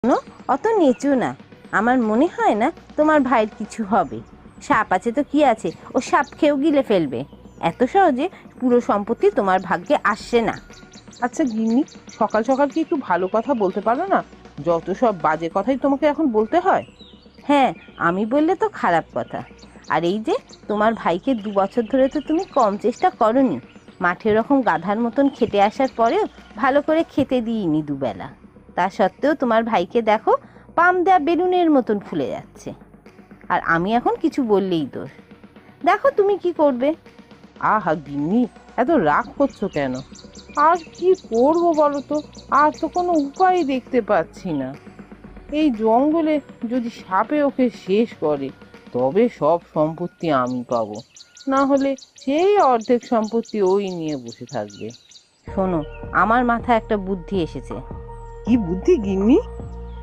শোনো, অত নেচো না। আমার মনে হয় না তোমার ভাইয়ের কিছু হবে। সাপ আছে তো কি আছে, ও সাপ খেয়েও গিলে ফেলবে। এত সহজে পুরো সম্পত্তি তোমার ভাগ্যে আসছে না। আচ্ছা গিন্নি, সকাল সকাল কি একটু ভালো কথা বলতে পারো না? যত সব বাজে কথাই তোমাকে এখন বলতে হয়। হ্যাঁ, আমি বললে তো খারাপ কথা। আর এই যে তোমার ভাইকে 2 বছর ধরে তো তুমি কম চেষ্টা করনি। মাঠে এরকম গাধার মতন খেটে আসার পরেও ভালো করে খেতে দিইনি দুবেলা। তা সত্ত্বেও তোমার ভাইকে দেখো, পাম দেয়া বেলুনের মতন ফুলে যাচ্ছে। আর আমি এখন কিছু বললেই দোষ। দেখো তুমি কি করবে। আহা গিন্নি, এত রাগ করছো কেন? আর কি করবো বলো তো? আর তো কোনো উপায় দেখতে পাচ্ছি না। এই জঙ্গলে যদি সাপে ওকে শেষ করে, তবে সব সম্পত্তি আমি পাবো। না হলে সেই অর্ধেক সম্পত্তি ওই নিয়ে বসে থাকবে। শোনো, আমার মাথায় একটা বুদ্ধি এসেছে। কি বুদ্ধি গিন্নি?